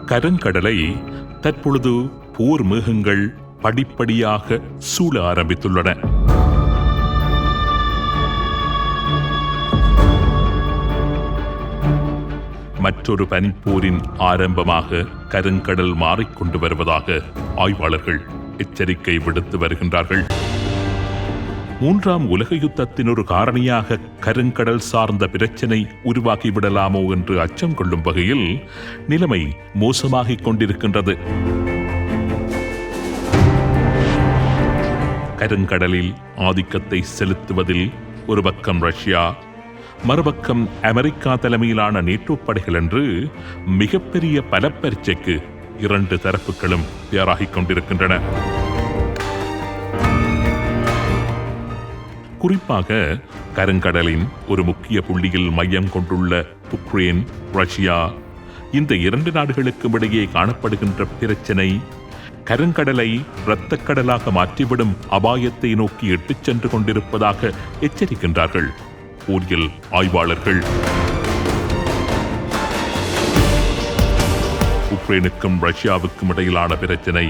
கருங்கடலை தற்பொழுது போர் மேகங்கள் படிப்படியாக சூழ ஆரம்பித்துள்ளன. மற்றொரு பனிப்போரின் ஆரம்பமாக கருங்கடல் மாறிக்கொண்டு வருவதாக ஆய்வாளர்கள் எச்சரிக்கை விடுத்து வருகின்றார்கள். மூன்றாம் உலக யுத்தத்தின் ஒரு காரணியாக கருங்கடல் சார்ந்த பிரச்சினை உருவாகிவிடலாமோ என்று அச்சம் கொள்ளும் வகையில் நிலைமை மோசமாகிக் கொண்டிருக்கின்றது. கருங்கடலில் ஆதிக்கத்தை செலுத்துவதில் ஒரு பக்கம் ரஷ்யா, மறுபக்கம் அமெரிக்கா தலைமையிலான நேட்டோ படைகள் என்று மிகப்பெரிய பலப்பரீட்சைக்கு இரண்டு தரப்புகளும் தயாராகிக் கொண்டிருக்கின்றன. குறிப்பாக கருங்கடலின் ஒரு முக்கிய புள்ளியில் மையம் கொண்டுள்ள உக்ரைன், ரஷ்யா, இந்த இரண்டு நாடுகளுக்கும் இடையே காணப்படுகின்ற பிரச்சினை கருங்கடலை இரத்தக்கடலாக மாற்றிவிடும் அபாயத்தை நோக்கி இட்டுச் சென்று கொண்டிருப்பதாக எச்சரிக்கின்றார்கள் போரியல் ஆய்வாளர்கள். உக்ரைனுக்கும் ரஷ்யாவுக்கும் இடையிலான பிரச்சினை,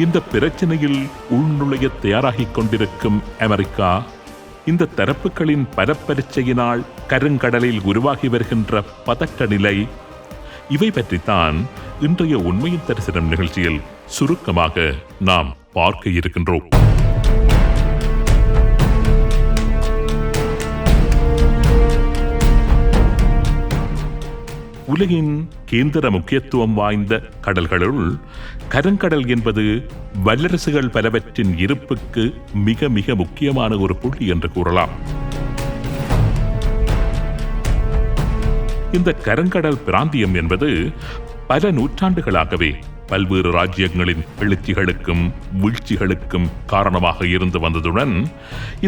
இந்த பிரச்சனையில் உள்நுழைய தயாராகிக் கொண்டிருக்கும் அமெரிக்கா, இந்த தரப்புகளின் பரப்பரீட்சையினால் கருங்கடலில் உருவாகி வருகின்ற பதட்ட நிலை, இவை பற்றித்தான் இன்றைய உண்மையின் தரிசனம் நிகழ்ச்சியில் சுருக்கமாக நாம் பார்க்க இருக்கின்றோம். உலகின் கேந்திர முக்கியத்துவம் வாய்ந்த கடல்களுள் கருங்கடல் என்பது வல்லரசுகள் பலவற்றின் இருப்புக்கு மிக மிக முக்கியமான ஒரு புள்ளி என்று கூறலாம். இந்த கருங்கடல் பிராந்தியம் என்பது பல நூற்றாண்டுகளாகவே பல்வேறு ராஜ்யங்களின் எழுச்சிகளுக்கும் வீழ்ச்சிகளுக்கும் காரணமாக இருந்து வந்ததுடன்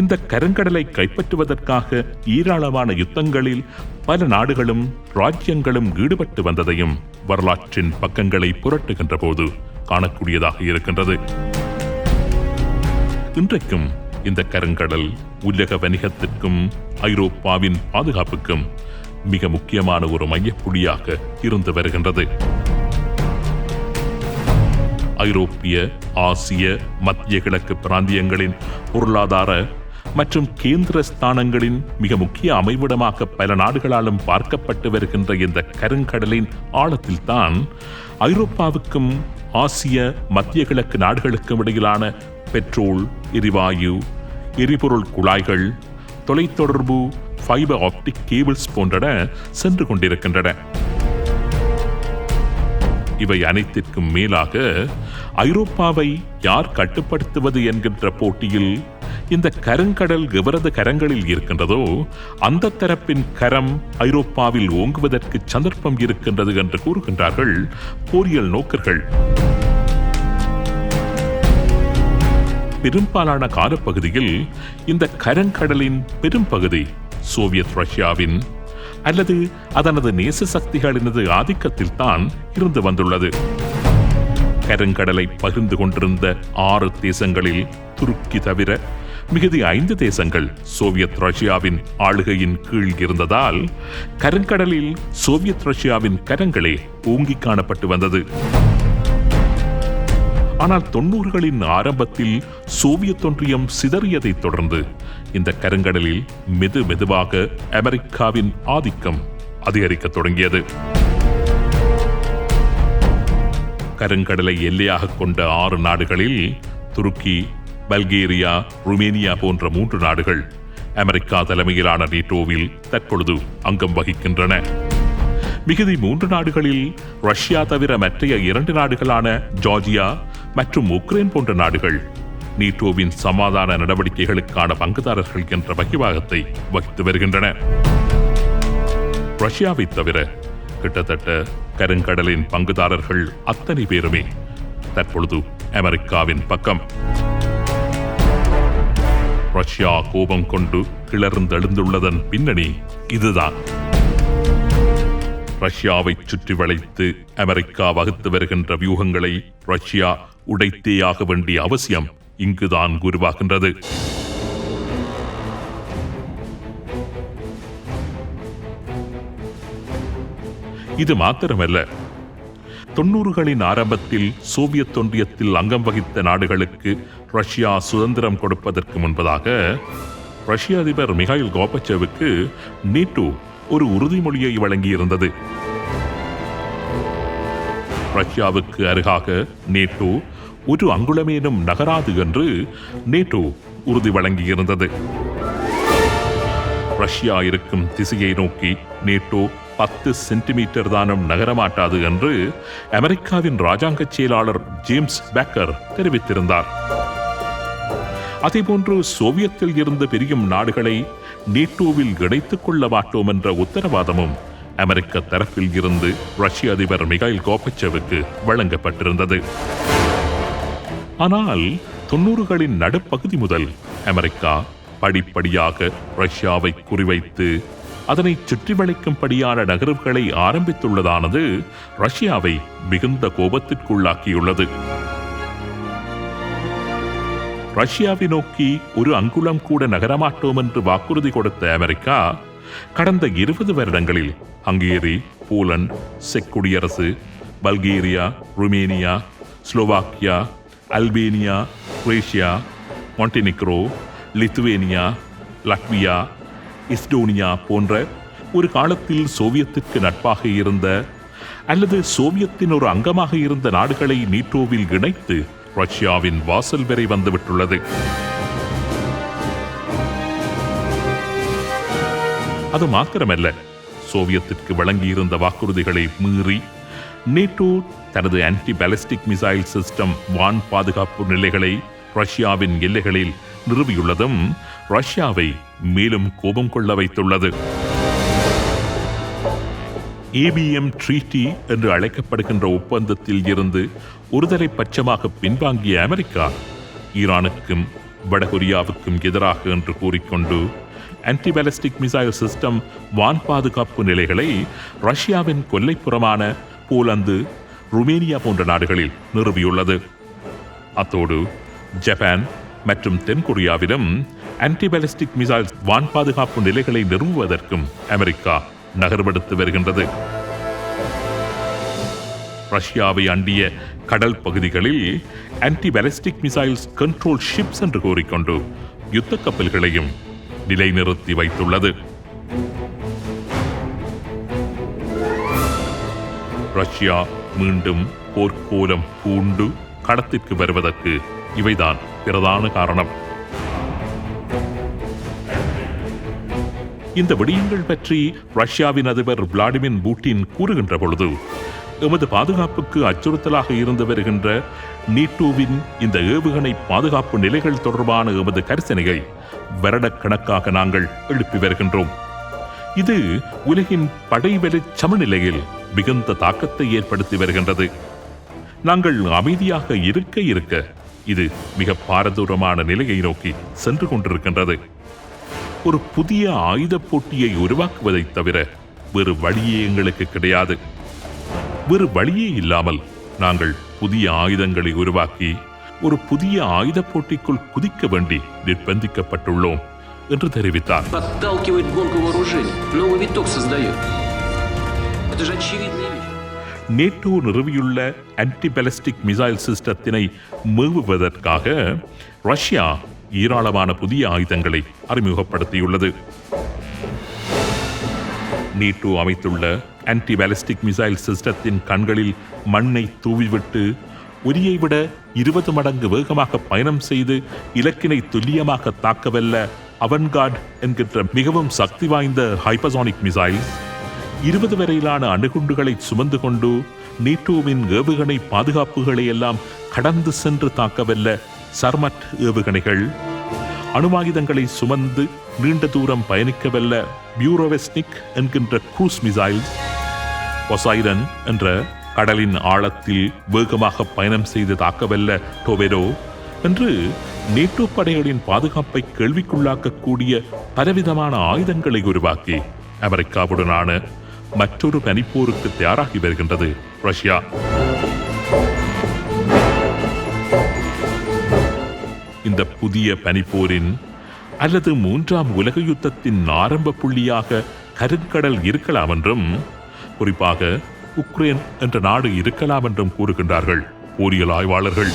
இந்த கருங்கடலை கைப்பற்றுவதற்காக ஏராளமான யுத்தங்களில் பல நாடுகளும் ராஜ்யங்களும் ஈடுபட்டு வந்ததையும் வரலாற்றின் பக்கங்களை புரட்டுகின்ற போது காணக்கூடியதாக இருக்கின்றது. இன்றைக்கும் இந்த கருங்கடல் உலக வணிகத்திற்கும் ஐரோப்பாவின் பாதுகாப்புக்கும் மிக முக்கியமான ஒரு மையப்புள்ளியாக இருந்து வருகின்றது. ஐரோப்பிய, ஆசிய, மத்திய கிழக்கு பிராந்தியங்களின் பொருளாதார மற்றும் கேந்திர ஸ்தானங்களின் மிக முக்கிய அமைவிடமாக பல நாடுகளாலும் பார்க்கப்பட்டு வருகின்ற இந்த கருங்கடலின் ஆழத்தில்தான் ஐரோப்பாவுக்கும் ஆசிய, மத்திய கிழக்கு நாடுகளுக்கும் இடையிலான பெட்ரோல், எரிவாயு, எரிபொருள் குழாய்கள், தொலைத்தொடர்பு, ஃபைபர் ஆப்டிக் கேபிள்ஸ் போன்றன சென்று கொண்டிருக்கின்றன. இவை அனைத்திற்கும் மேலாக ஐரோப்பாவை யார் கட்டுப்படுத்துவது என்கின்ற போட்டியில் இந்த கருங்கடல் எவரது கரங்களில் இருக்கின்றதோ அந்த தரப்பின் கரம் ஐரோப்பாவில் ஓங்குவதற்கு சந்தர்ப்பம் இருக்கின்றது என்று கூறுகின்றார்கள் போரியல் நோக்கர்கள். பெரும்பாலான காலப்பகுதியில் இந்த கருங்கடலின் பெரும்பகுதி சோவியத் ரஷ்யாவின் அல்லது அதனது நேச சக்திகளினது ஆதிக்கத்தில் தான் இருந்து வந்துள்ளது. கருங்கடலை பகிர்ந்து கொண்டிருந்த 6 தேசங்களில் துருக்கி தவிர மிகுதி 5 தேசங்கள் சோவியத் ரஷ்யாவின் ஆளுகையின் கீழ் இருந்ததால் கருங்கடலில் சோவியத் ரஷ்யாவின் கரங்களே ஓங்கி காணப்பட்டு வந்தது. ஆனால் 90களின் ஆரம்பத்தில் சோவியத் ஒன்றியம் சிதறியதைத் தொடர்ந்து இந்த கருங்கடலில் மெதுவாக அமெரிக்காவின் ஆதிக்கம் அதிகரிக்க தொடங்கியது. கருங்கடலை எல்லையாக கொண்ட 6 நாடுகளில் துருக்கி, பல்கேரியா, ருமேனியா போன்ற 3 நாடுகள் அமெரிக்கா தலைமையிலான நேட்டோவில் தற்பொழுது அங்கம் வகிக்கின்றன. மிகுதி 3 நாடுகளில் ரஷ்யா தவிர மற்றைய 2 நாடுகளான ஜார்ஜியா மற்றும் உக்ரைன் போன்ற நாடுகள் நேட்டோவின் சமாதான நடவடிக்கைகளுக்கான பங்குதாரர்கள் என்ற வகிவாகத்தை வகித்து வருகின்றன. ரஷ்யாவை தவிர கிட்டத்தட்ட கருங்கடலின் பங்குதாரர்கள் அத்தனை பேருமே தற்பொழுது அமெரிக்காவின் பக்கம். ரஷ்யா கோபம் கொண்டு கிளர்ந்தெழுந்துள்ளதன் பின்னணி இதுதான். ரஷ்யாவை சுற்றி வளைத்து அமெரிக்கா வகுத்து வருகின்ற வியூகங்களை ரஷ்யா உடைத்தேயாக வேண்டிய அவசியம் இங்குதான் உருவாகின்றது. இது மாத்திரமல்ல, 90களின் ஆரம்பத்தில் சோவியத் ஒன்றியத்தில் அங்கம் வகித்த நாடுகளுக்கு ரஷ்யா சுதந்திரம் கொடுப்பதற்கு முன்பதாக ரஷ்ய அதிபர் மிகாயில் கோர்பச்சேவுக்கு நேட்டோ ஒரு உறுதிமொழியை வழங்கியிருந்தது. ரஷ்யாவுக்கு அருகாக நேட்டோ ஒரு அங்குலமேனும் நகராது என்று நேட்டோ உறுதி வழங்கியிருந்தது. ரஷ்யா இருக்கும் திசையை நோக்கி நேட்டோ 10 சென்டிமீட்டர் தானம் நகரமாட்டாது என்று அமெரிக்காவின் ராஜாங்க செயலாளர் ஜேம்ஸ் பேக்கர் தெரிவித்திருந்தார். அதேபோன்று சோவியத்தில் இருந்து பிரியும் நாடுகளை நேட்டோவில் இணைத்துக் கொள்ள மாட்டோம் என்ற உத்தரவாதமும் அமெரிக்க தரப்பில் இருந்து ரஷ்ய அதிபர் மிகாயில் கோர்பச்சேவுக்கு வழங்கப்பட்டிருந்தது. ஆனால் 90களின் நடுப்பகுதி முதல் அமெரிக்கா படிப்படியாக ரஷ்யாவை குறிவைத்து அதனை சுற்றி வளைக்கும்படியான நகர்வுகளை ஆரம்பித்துள்ளதானது ரஷ்யாவை மிகுந்த கோபத்திற்குள்ளாக்கியுள்ளது. ரஷ்யாவை நோக்கி ஒரு அங்குலம் கூட நகரமாட்டோம் என்று வாக்குறுதி கொடுத்த அமெரிக்கா கடந்த 20 வருடங்களில் ஹங்கேரி, போலந்து, செக் குடியரசு, Bulgaria, Romania, Slovakia, Albania, Croatia, Montenegro, Lithuania, Latvia, Estonia போன்ற ஒரு காலத்தில் சோவியத்திற்கு நட்பாக இருந்த அல்லது சோவியத்தின் ஒரு அங்கமாக இருந்த நாடுகளை நேட்டோவில் இணைத்து ரஷ்யாவின் வாசல் வரை வந்துவிட்டுள்ளது. அது மாத்திரமல்ல, சோவியத்திற்கு வழங்கியிருந்த வாக்குறுதிகளை மீறி நேட்டோ தனது ஆன்டி பாலிஸ்டிக் மிசைல் சிஸ்டம் வான் பாதுகாப்பு நிலைகளை ரஷ்யாவின் எல்லைகளில் நிறுவியுள்ளதும் ரஷ்யாவை மேலும் கோபம் கொள்ள வைத்துள்ளது. ஏபிஎம் ட்ரீட்டி என்று அழைக்கப்படுகின்ற ஒப்பந்தத்தில் இருந்து ஒருதலை பட்சமாக பின்வாங்கிய அமெரிக்கா ஈரானுக்கும் வடகொரியாவுக்கும் எதிராக என்று கூறிக்கொண்டு ஆன்டி பாலிஸ்டிக் மிசைல் சிஸ்டம் வான் பாதுகாப்பு நிலைகளை ரஷ்யாவின் கொல்லைப்புறமான போலந்து, ருமேனியா போன்ற நாடுகளில் நிறுவியுள்ளது. அத்தோடு ஜப்பான் மற்றும் தென்கொரியாவிலும் ஆன்டி பாலிஸ்டிக் மிசைல் வான் பாதுகாப்பு நிலைகளை நிறுவுவதற்கும் அமெரிக்கா நகர்வெடுத்து வருகின்றது. ரஷ்யாவை அண்டிய கடல் பகுதிகளில் anti ballistic missiles control ships என்று கூறிக்கொண்டு யுத்த கப்பல்களையும் நிலைநிறுத்தி வைத்துள்ளது. ரஷ்யா மீண்டும் போர்க்கோலம் பூண்டு களத்திற்கு வருவதற்கு இவைதான் பிரதான காரணம். இந்த விடயங்கள் பற்றி ரஷ்யாவின் அதிபர் விளாடிமிர் புட்டின் கூறுகின்ற பொழுது, எமது பாதுகாப்புக்கு அச்சுறுத்தலாக இருந்து வருகின்ற நேட்டோவின் இந்த ஏவுகணை பாதுகாப்பு நிலைகள் தொடர்பான எமது கரிசனையை வருடக்கணக்காக நாங்கள் எழுப்பி வருகின்றோம். இது உலகின் படைவெளி சமநிலையில் மிகுந்த தாக்கத்தை ஏற்படுத்தி வருகின்றது. நாங்கள் அமைதியாக இருக்க இது மிக பாரதூரமான நிலையை நோக்கி சென்று கொண்டிருக்கின்றது. ஒரு புதிய ஆயுத போட்டியை உருவாக்குவதை தவிர வேறு வழியே எங்களுக்கு கிடையாது. வேறு வழியே இல்லாமல் நாங்கள் புதிய ஆயுதங்களை உருவாக்கி ஒரு புதிய ஆயுத போட்டிக்குள் குதிக்க வேண்டி நிர்பந்திக்கப்பட்டுள்ளோம் என்று தெரிவித்தார். நேட்டோ நிறுவியுள்ள ஆன்டி பாலிஸ்டிக் மிசைல் சிஸ்டத்தினை மேவுவதற்காக ரஷ்யா ஏராளமான புதிய ஆயுதங்களை அறிமுகப்படுத்தியுள்ளது. நேட்டோ அமைத்துள்ள ஆன்டி பாலிஸ்டிக் மிசைல் சிஸ்டத்தின் கண்களில் மண்ணை தூவிவிட்டு ஒலியை விட 20 மடங்கு வேகமாக பயணம் செய்து இலக்கினை துல்லியமாக தாக்கவல்ல அவன்கார்ட் என்கின்ற மிகவும் சக்தி வாய்ந்த ஹைப்பர்சானிக் மிசைல், 20 வரையிலான அணுகுண்டுகளை சுமந்து கொண்டு நேட்டோவின் ஏவுகணை பாதுகாப்புகளை எல்லாம் கடந்து சென்று தாக்கவல்ல சர்மட் ஏவுகணைகள், அணுவாயுதங்களை சுமந்து நீண்ட தூரம் பயணிக்கவல்ல பியூரோவெஸ்னிக் என்கின்ற க்ரூஸ் மிசைல், பொசைடன் என்ற கடலின் ஆழத்தில் வேகமாக பயணம் செய்து தாக்கவல்ல டோபெடோ என்று நேட்டோ படைகளின் பாதுகாப்பை கேள்விக்குள்ளாக்கக்கூடிய பலவிதமான ஆயுதங்களை உருவாக்கி அமெரிக்காவுடனான மற்றொரு பனிப்போருக்கு தயாராகி வருகின்றது ரஷ்யா. இந்த புதிய பனிப்போரின் அல்லது 3ஆம் உலக யுத்தத்தின் ஆரம்ப புள்ளியாக கருங்கடல் இருக்கலாம் என்றும், குறிப்பாக உக்ரைன் என்ற நாடு இருக்கலாம் என்றும் கூறுகின்றார்கள் போரியல் ஆய்வாளர்கள்.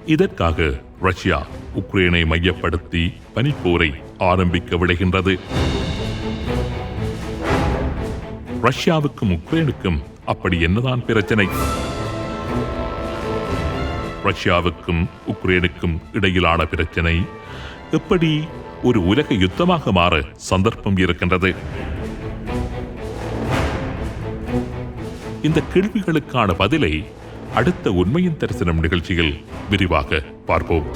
இதற்காக ரஷ்யா உக்ரைனை மையப்படுத்தி பனிப்போரை ஆரம்பிக்க விளைகின்றது. ரஷ்யாவுக்கும் உக்ரைனுக்கும் அப்படி என்னதான் பிரச்சனை? ரஷ்யாவுக்கும் உக்ரைனுக்கும் இடையிலான பிரச்சனை எப்படி ஒரு உலக யுத்தமாக மாற சந்தர்ப்பம் இருக்கின்றது? இந்த கேள்விகளுக்கான பதிலை அடுத்த உண்மையின் தரிசனம் நிகழ்ச்சியில் விரிவாக பார்ப்போம்.